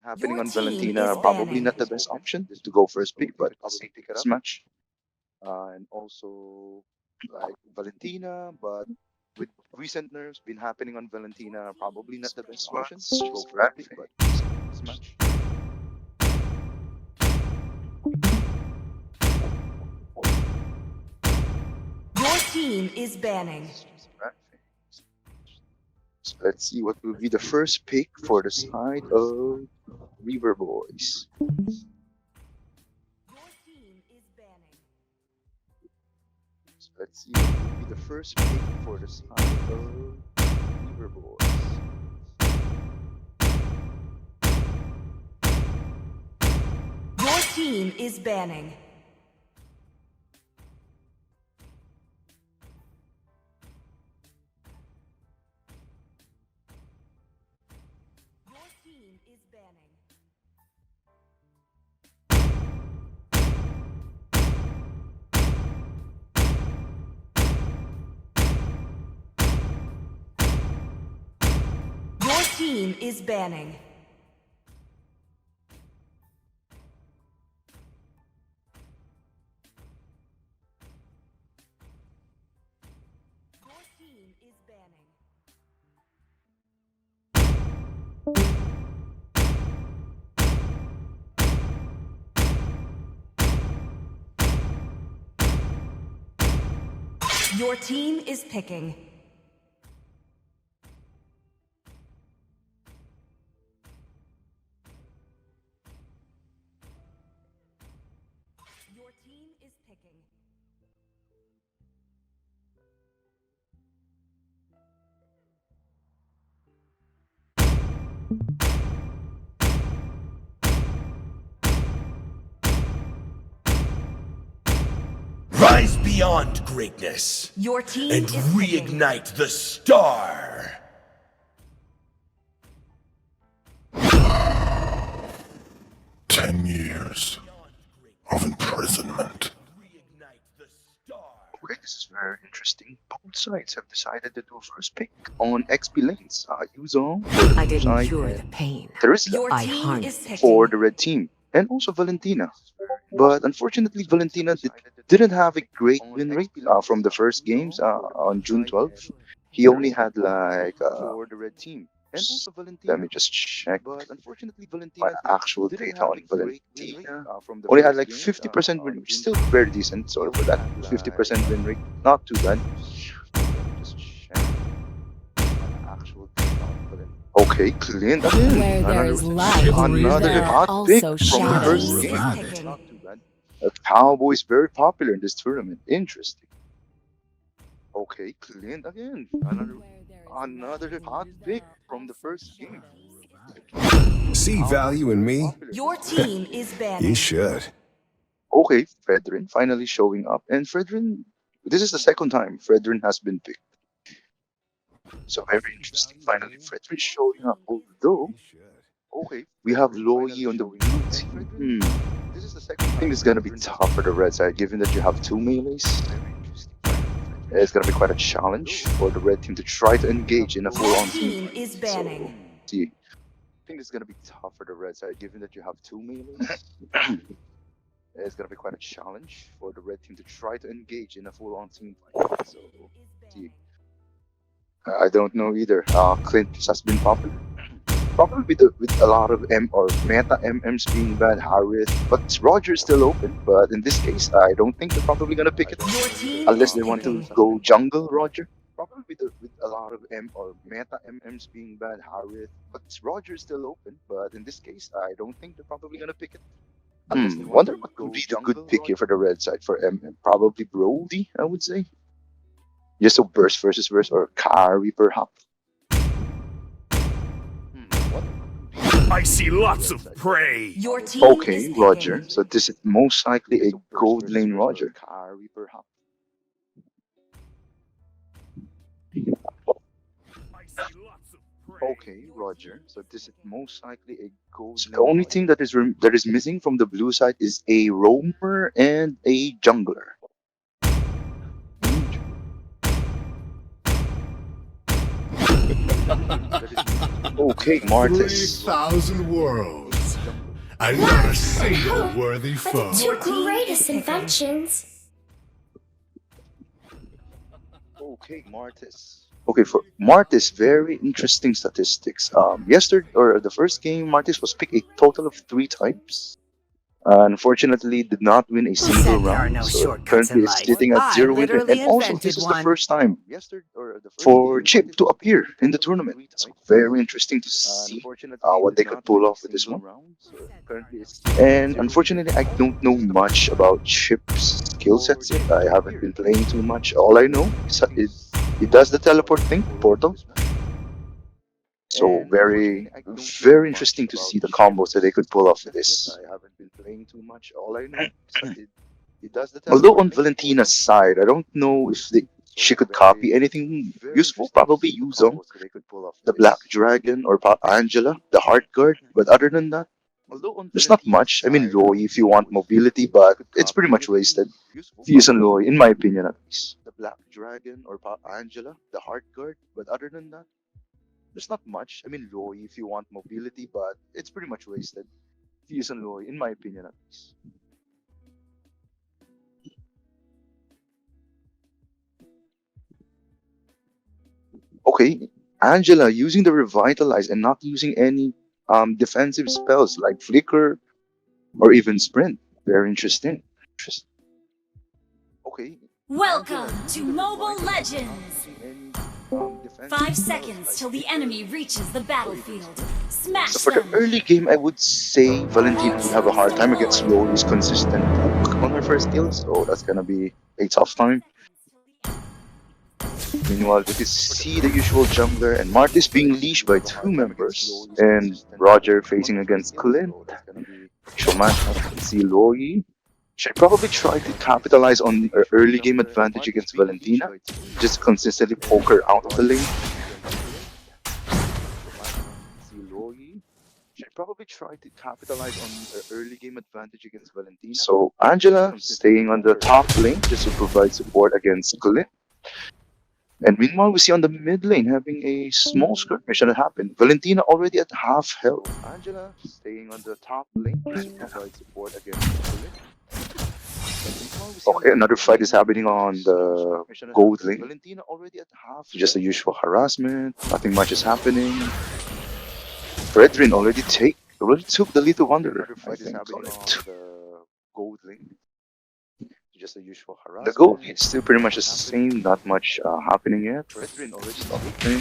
happening Your on team Valentina, is probably banning. not the best option to go first pick, but I'll pick it up. Smash. And also like Valentina, but with recent nerfs been happening on Valentina, probably not the best option to go first pick, but smash. Your team is banning. So let's see what will be the first pick for the side of River Boys. Your team is banning. So let's see what will be the first pick for the side of River Boys. Your team is banning. Your team is banning. Your team is banning. Your team is banning. Your team is picking. Your team is picking. Rise beyond greatness Your team and is picking. reignite the star. 10 years of imprisonment. Okay, this is very interesting. Both sides have decided to do first pick on XP lanes. Yuzo for the I blue didn't side cure the and pain. Teresa Your I team harnessed is it. picking. for the red team, and also Valentina. But unfortunately, Valentina didn't have a great win rate from the first games on June 12th. He only had like for the red team, and also Valentina. Let me just check. But unfortunately, Valentina my actual data on Valentina. Only had like 50% win, which is still very decent. So for that 50% win rate, not too bad. Let me just check my actual data on Valentina. Okay, Clint again. Where there's light, Another there are hot pick also from the first shadows. game. Picking. Not too bad. Cowboy is very popular in this tournament. Interesting. Okay, Clint again. Another hot pick from the first game. See value in me? Your team is banning. You should. Okay, Fredrin finally showing up. And Fredrin, this is the second time Fredrin has been picked. So very interesting. Finally, Fredrin showing up. Although, okay, we have Loyi on the blue team. I think it's gonna be tough for the red side, given that you have two melees. It's gonna be quite a challenge for the red team to try to engage in a Your full-on team team. is So, banning. see, I think it's gonna be tough for the red side, given that you have two melees. It's gonna be quite a challenge for the red team to try to engage in a full-on team fight. So, see, I don't know either. Clint has been popular. Probably with a lot of M or meta MMs being bad, Harith, but Roger's still open. But in this case, I don't think they're probably gonna pick it Your team unless is they want to picking. go jungle Roger. Probably with a lot of M or meta MMs being bad, Harith, but Roger's still open. But in this case, I don't think they're probably gonna pick it. Wonder what could be the good pick here for the red side for MM. Probably Brody, I would say. Just so burst versus burst or carry perhaps. I see lots of prey. Your team Okay, is picking. Roger. So this is most likely a gold lane Roger. Okay, Roger. So this is most likely a gold. So the only thing that is missing from the blue side is a roamer and a jungler. Okay, Martis. 3,000 worlds. I not a single worthy foe. Your Two team greatest is picking. inventions. Okay, Martis. Okay, for Martis, very interesting statistics. Yesterday or the first game, Martis was picked a total of 3 times. Unfortunately, did not win a Who single said there are round, no so shortcuts currently in it's life? sitting at I 0 win rate. And literally also, this invented is the one. first time for Chip to appear in the tournament. So very interesting to see what they could pull off with this one. And unfortunately, I don't know much about Chip's skill sets yet. I haven't been playing too much. All I know is that it does the teleport thing, portal. So very interesting to see the combos that they could pull off with this. Although on Valentina's side, I don't know if she could copy anything useful. Probably Yuzong, the Black Dragon, or Angela, the Heart Guard. But other than that, there's not much. I mean, Roy if you want mobility, but it's pretty much wasted. Fuse and Roy, in my opinion at least. There's not much. I mean, Roy if you want mobility, but it's pretty much wasted. Fuse and Roy, in my opinion at least. Okay, Angela using the revitalize and not using any defensive spells like flicker or even sprint. Very interesting. Okay. Welcome to Mobile Legends. 5 seconds till the enemy reaches the battlefield. Smash So for the them. early game, I would say Valentina will have a hard time against Lori's consistent hook on her first kill, so that's gonna be a tough time. Meanwhile, we can see the usual jungler and Martis being leashed by 2 members, and Roger facing against Clint. Actual matchup, we can see Lori. Should probably try to capitalize on her early game advantage against Valentina, just consistently poke her out of the lane. So Angela staying on the top lane just to provide support against Clint. And meanwhile, we see on the mid lane having a small skirmish that happened. Valentina already at half health. Angela staying on the top lane just to provide support against Clint. Okay, another fight is happening on the gold lane. Just the usual harassment. Nothing much is happening. Fredrin already took the little wanderer. I think the gold lane is still pretty much the same. Not much happening yet. Okay.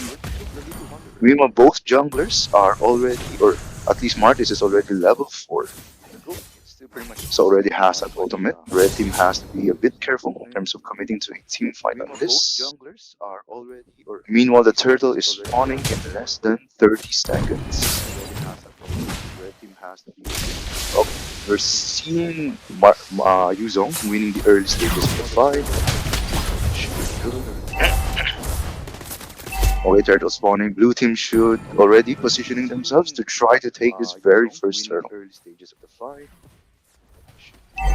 Meanwhile, both junglers are already, or at least Martis is already level 4. So already has an ultimate. Red team has to be a bit careful in terms of committing to a team fight on this. Meanwhile, the turtle is spawning in less than 30 seconds. Oh, we're seeing Yuzong winning the early stages of the fight. Okay, turtle spawning. Blue team should already positioning themselves to try to take this very first turtle.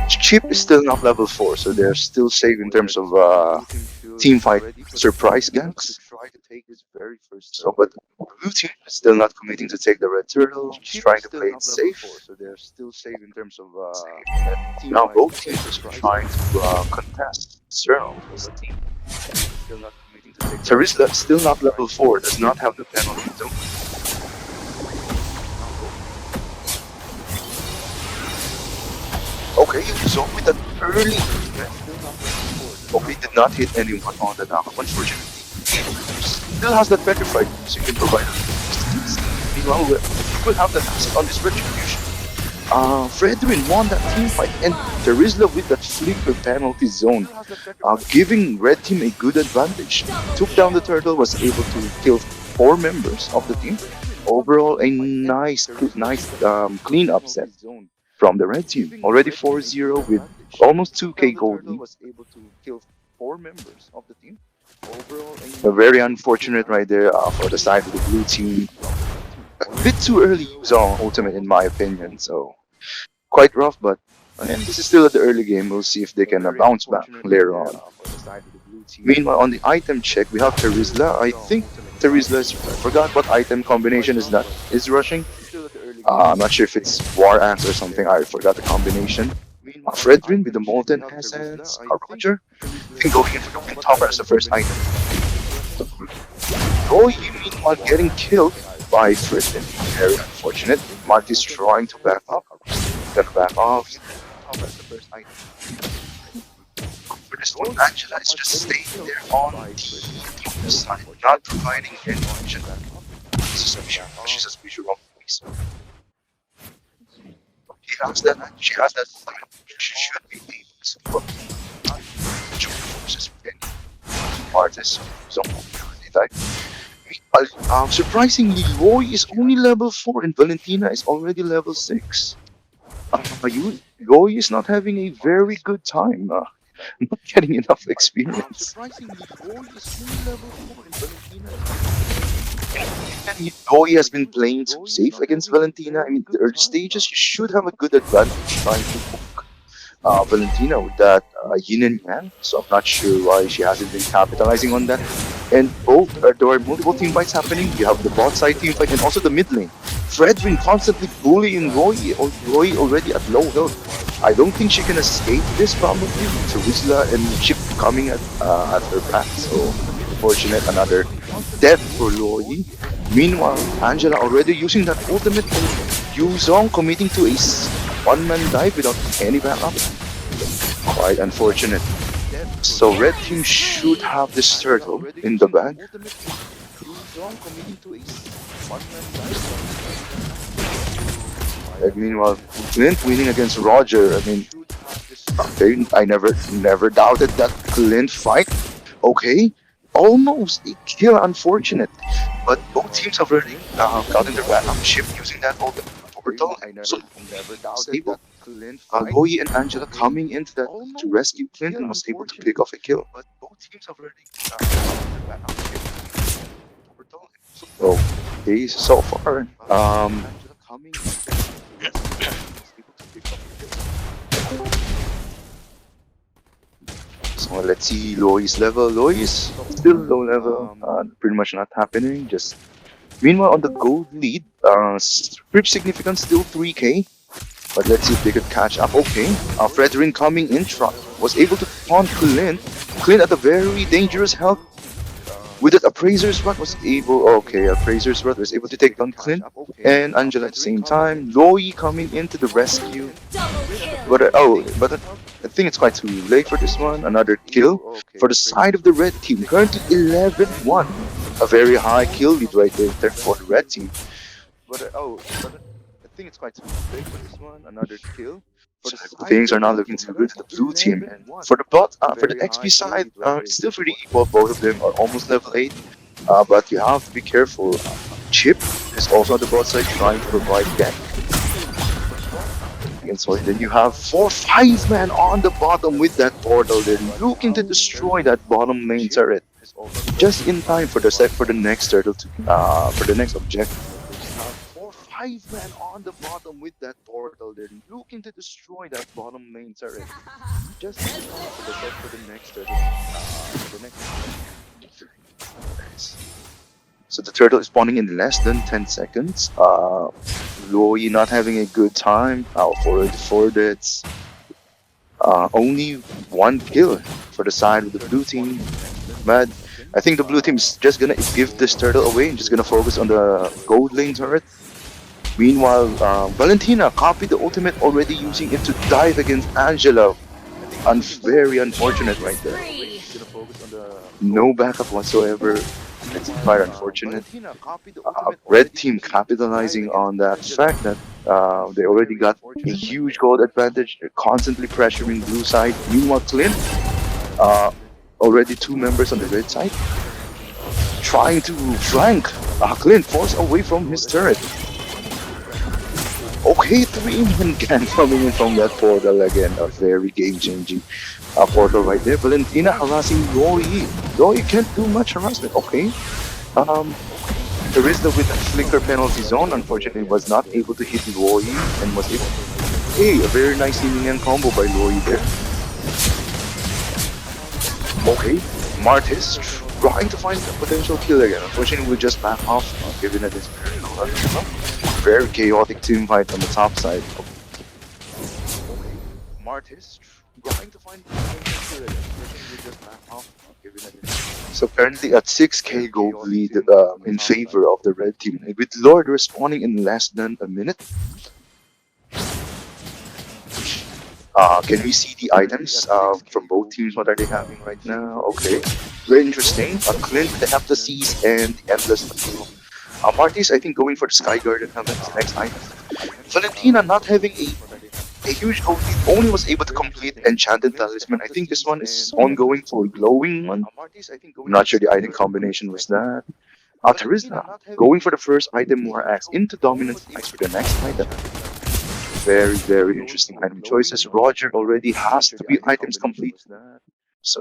Chip is still not level 4, so they're still safe in terms of team fight surprise ganks. So, but blue team is still not committing to take the red turtle, just trying to play it safe. Now both teams are trying to contest Cyril. Tarisla still not level 4, does not have the penalty zone. Okay, so with an early okay, did not hit anyone on the knock, unfortunately. Still has that petrified, so you can provide meanwhile, we will have that asset on this retribution. Fredrin won that team fight, and Terizla with that flicker penalty zone, giving red team a good advantage. Took down the turtle, was able to kill 4 members of the team. Overall, a nice clean upset from the red team. Already 4-0 with almost 2k gold lead. Very unfortunate right there for the side of the blue team. A bit too early use on ultimate in my opinion, so quite rough, but and this is still at the early game. We'll see if they can bounce back later on. Meanwhile, on the item check, we have Terizla. I think Terizla is, I forgot what item combination is that. Is rushing. I'm not sure if it's War Axe or something. I forgot the combination. Fredrin with the Molten Essence. Roger. I think going in for the Windtalker as the first item. Roy, meanwhile, getting killed by Fredrin. Very unfortunate. Marty's trying to back up. Gonna back off. For this one, Angela is just staying there on the side, not providing any option. She's suspicious of police. She has that time. She should be able to put join forces with any artist. So, type. Surprisingly, Roy is only level 4 and Valentina is already level 6. Roy is not having a very good time. Not getting enough experience. Roy has been playing too safe against Valentina. I mean, the early stages, you should have a good advantage trying to hook Valentina with that yin and yang. So I'm not sure why she hasn't been capitalizing on that. And both there are multiple team fights happening. You have the bot side team fight and also the mid lane. Fredrin constantly bullying Roy already at low health. I don't think she can escape this probably. Terizla and Chip coming at her back. So unfortunate, another death for Roy. Meanwhile, Angela already using that ultimate and Yuzong committing to a one-man dive without any backup. Quite unfortunate. So red team should have this turtle in the bag. Meanwhile, Clint winning against Roger. I mean, okay, I never doubted that Clint fight. Okay, almost a kill, unfortunate. But both teams have already gotten their backup ship using that ultimate portal. So stable. Loyi and Angela coming into that to rescue Clint and was able to pick off a kill. But both teams have already so okay, so far. So let's see Loi's level. Loi is still low level, pretty much not happening. Just meanwhile on the gold lead, pretty significant, still 3k. But let's see if they could catch up. Okay, Fredrin coming in, was able to taunt Clint. Clint at a very dangerous health. With that, Appraiser's Rod was able. Okay, Appraiser's Rod was able to take down Clint and Angela at the same time. Loi coming into the rescue. But I think it's quite too late for this one. Another kill for the side of the red team. Currently 11-1. A very high kill lead right there for the red team. But I think it's quite too late for this one. Another kill. Things are not looking too good for the blue team. And for the bot, for the XP side, it's still pretty equal. Both of them are almost level 8. But you have to be careful. Chip is also on the bot side trying to provide gank. And so then you have 4-5 man on the bottom with that portal. They're looking to destroy that bottom main turret. Just in time for the next turtle to for the next objective. 4-5 man on the bottom with that portal. They're looking to destroy that bottom main turret. Just in time for the next turtle. For the next. So the turtle is spawning in less than 10 seconds. Loi not having a good time. For that's only one kill for the side of the blue team. But I think the blue team is just gonna give this turtle away and just gonna focus on the gold lane turret. Meanwhile, Valentina copied the ultimate already using it to dive against Angela. Very unfortunate right there. No backup whatsoever. It's quite unfortunate. Red team capitalizing on that fact that they already got a huge gold advantage. They're constantly pressuring blue side. Meanwhile, Clint, already 2 members on the red side, trying to flank. Clint forced away from his turret. Okay, 3-man gang coming in from that portal again. A very game-changing portal right there. Valentina harassing Roy. Roy can't do much harassment. Okay. Terizla with a flicker penalty zone, unfortunately, was not able to hit Roy and was able. Hey, a very nice Yin combo by Roy there. Okay, Martis trying to find a potential kill again. Unfortunately, we'll just back off, given that it's very low. very chaotic team fight on the top side. So currently at 6k gold lead in favor of the red team, with Lord responding in less than a minute. Can we see the items from both teams? What are they having right now? Okay, very interesting. Clint with the Heptaseas and the Endless Appeal. Marty's, I think, going for the Sky Garden helmet is the next item. Valentina not having a huge gold lead, only was able to complete Enchanted Talisman. I think this one is ongoing for Glowing one. I'm not sure the item combination was that. Terizla going for the first item, War Axe into Dominant Axe for the next item. Very, very interesting item choices. Roger already has 3 items complete. So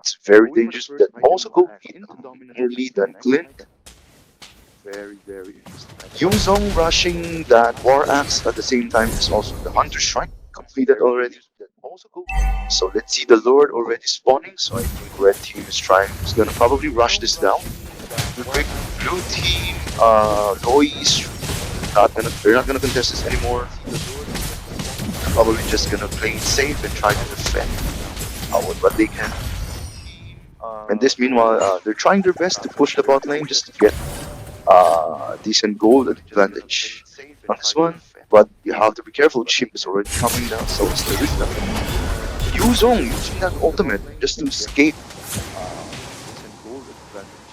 it's very dangerous. That also go more lead than Clint. Yuzong rushing that War Axe at the same time is also the Hunter Shrine completed already. So let's see the Lord already spawning. So I think red team is gonna probably rush this down. Real quick, blue team, Loi is they're not gonna contest this anymore. Probably just gonna play it safe and try to defend with what they can. And this meanwhile, they're trying their best to push the bot lane just to get decent gold advantage on this one. But you have to be careful, Chip is already coming down, so it's the Rizla. Yuzong using that ultimate just to escape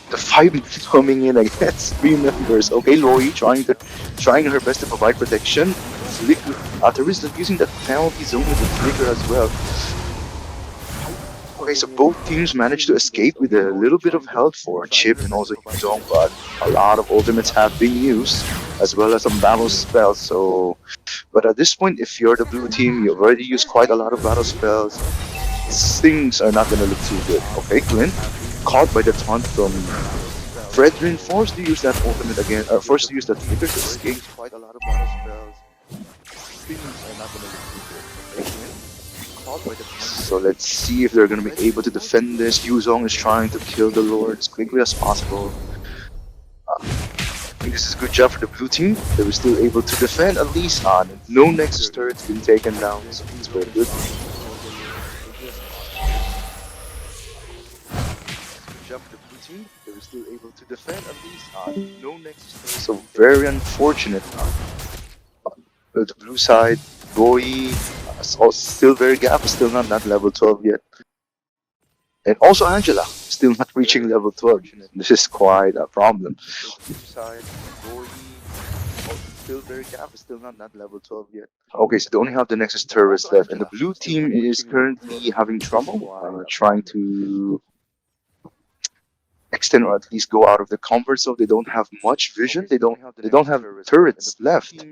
the 5 minutes coming in against 3 members. Okay, Lori trying her best to provide protection. Flicker, Rizla using that penalty zone with the flicker as well. Okay, so both teams managed to escape with a little bit of health for Chip and also Yuzong, but a lot of ultimates have been used, as well as some battle spells. So, but at this point, if you're the blue team, you've already used quite a lot of battle spells. Things are not gonna look too good. Okay, Clint caught by the taunt from Fredrin, forced to use that ultimate again, or forced to use that flicker to escape. Quite a lot of battle spells. Things are not gonna look too good. So let's see if they're going to be able to defend this. Yuzong is trying to kill the Lord as quickly as possible. I think this is a good job for the blue team. They were still able to defend at least. No Nexus turret's been taken down, so it's very good. They were still able to defend at least. No Nexus turrets. So very unfortunate. The blue side, Boy, still very gap, still not level 12 yet. And also Angela, still not reaching level 12. This is quite a problem. Okay, so they only have the Nexus turrets left, and the blue team is currently having trouble trying to extend or at least go out of the comfort zone. They don't have much vision. They don't have turrets left.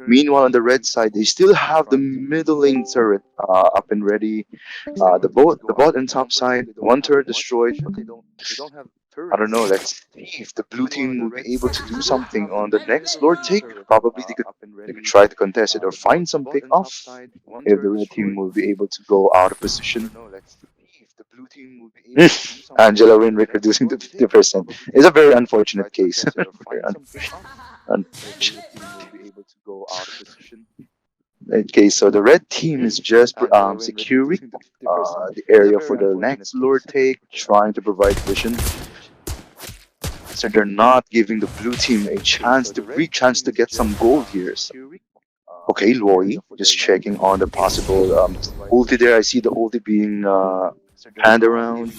Meanwhile, on the red side, they still have the middle lane turret up and ready. The bot and top side, 1 turret destroyed. I don't know. Let's see if the blue team will be able to do something on the next Lord take. Probably they could try to contest it or find some pick off. If the red team will be able to go out of position. Angela Winrick reducing to 50%. It's a very unfortunate case. Very unfortunate. Okay, so the red team is just securing the area for the next Lord take, trying to provide vision. So they're not giving the blue team a chance to get some gold here. So, okay, Loi just checking on the possible ulti there. I see the ulti being panned around.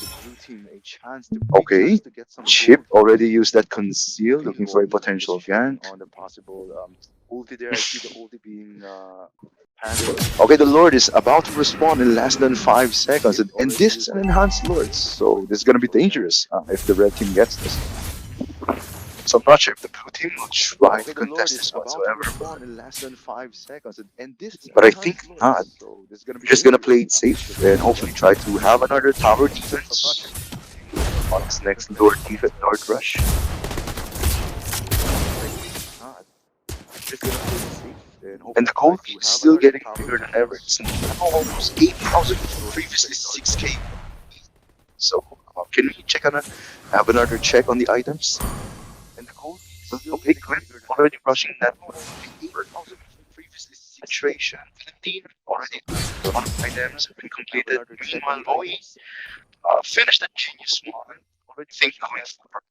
Okay, Chip already used that conceal, looking for a potential gank. Okay, the Lord is about to respawn in less than 5 seconds, and this is an enhanced Lord, so this is gonna be dangerous if the red team gets this. So I'm not sure if the blue team will try to contest this whatsoever. But I think not. Just gonna play it safe and hopefully try to have another tower defense on this next Lord defense, Lord rush. And the gold is still getting bigger than ever. It's now almost 8,000, previously 6k. So can we check on have another check on the items? So, okay, Glenn already rushing that paper. Saturation. Valentine already a lot of items have been completed. Meanwhile, Boy finished that genius one. Think going forward.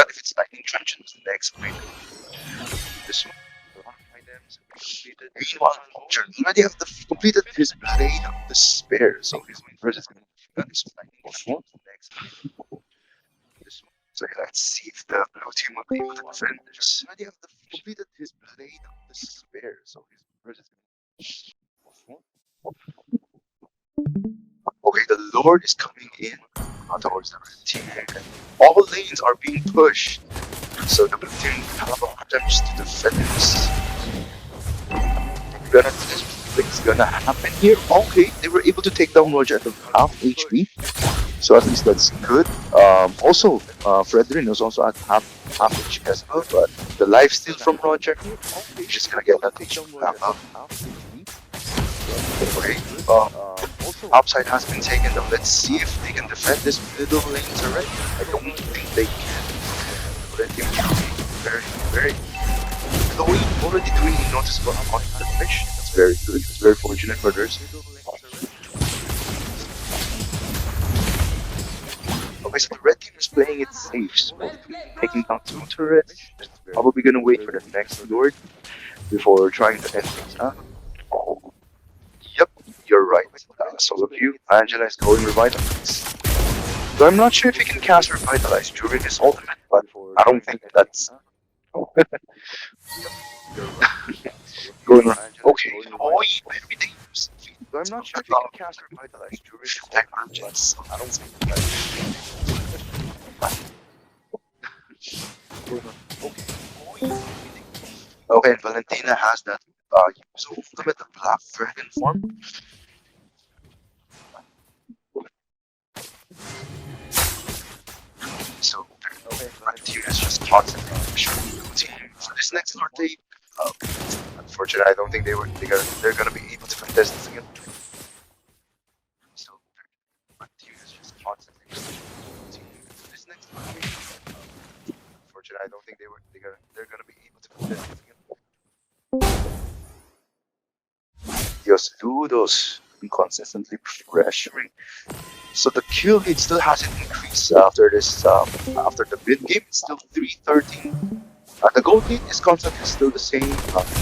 If it's lightning trenches next item. This one. Meanwhile, Roger already have completed his blade of despair, so his versus gonna got this lightning one next. So let's see if the blue team will be able to defend this. Already have completed his blade of despair, so his versus okay, the Lord is coming in towards the red team. And all lanes are being pushed. So the blue team have attempts to defend this. Gonna things gonna happen here. Okay, they were able to take down Roger at half HP. So at least that's good. Also, Fredrin is also at half HP as well, but the life steal from Roger, he's just gonna get that HP back up. Okay, upside has been taken though. Let's see if they can defend this middle lane turret. I don't think they can. Red team very, very Chloe already doing a noticeable amount of damage. That's very good. It's very fortunate for theirs. Okay, so the red team is playing it safe. So taking down two turrets. Probably gonna wait for the next lord before trying to end things up. Yep, you're right. Solo queue. Angela is going revitalize. So I'm not sure if he can cast revitalize during his ultimate, but I don't think that's going on. Okay, oh, very dangerous. So I'm not sure if he can cast revitalize during his attack engines. I don't think that's okay, and Valentina has that use ultimate, the black dragon form. So Valentina is just constantly pushing the team. For this next Lord Tape, unfortunately, I don't think they're gonna be able to contest this again. So Valentina is just constantly pushing the team. For this next Lord Tape, unfortunately, I don't think they're gonna be able to contest this again. Deos Ludos consistently pressuring. So the kill lead still hasn't increased after this. After the mid game, it's still 313. The gold lead is constantly still the same,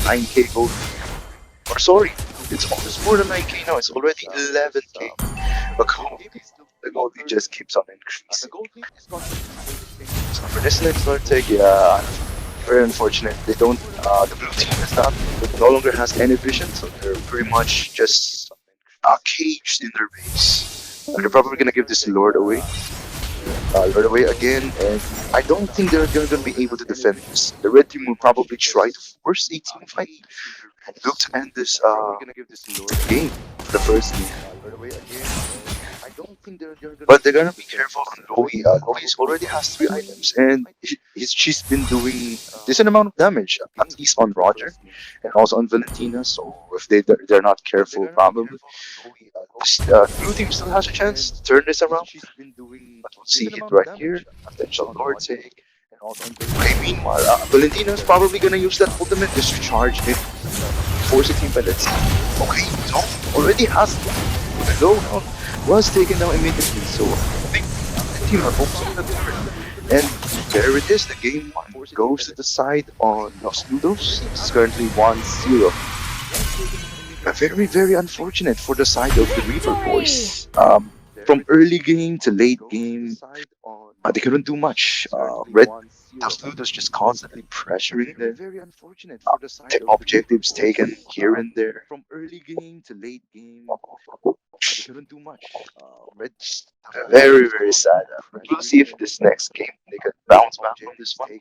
9k gold. Or sorry, it's almost more than 9k now. It's already 11k. The gold lead just keeps on increasing. So for this next Lord take, yeah, very unfortunate. They don't. The blue team is not. No longer has any vision, so they're pretty much just caged in their base. They're probably gonna give this Lord away again, and I don't think they're gonna be able to defend this. The red team will probably try to force a team fight and look to end this game, the first game. But they're gonna be careful on Lowy. Lowy already has 3 items, and she's been doing decent amount of damage, at least on Roger and also on Valentina. So if they're not careful, probably blue team still has a chance to turn this around. But we'll see it right here. Potential Lord take. Okay, meanwhile, Valentina's probably gonna use that ultimate just to charge him, force a team by let's see. Okay, no, already has the low down was taken down immediately. So I think the team are focusing on the turret. And there it is, the game one goes to the side on Los Ludos. It's currently 1-0. Very, very unfortunate for the side of the Reaper Victory! boys. From early game to late game, they couldn't do much. Red Los Ludos just constantly pressuring them. Objectives taken here and there. From early game to late game, they couldn't do much. Red, very, very sad. We'll see if this next game they could bounce back from this one.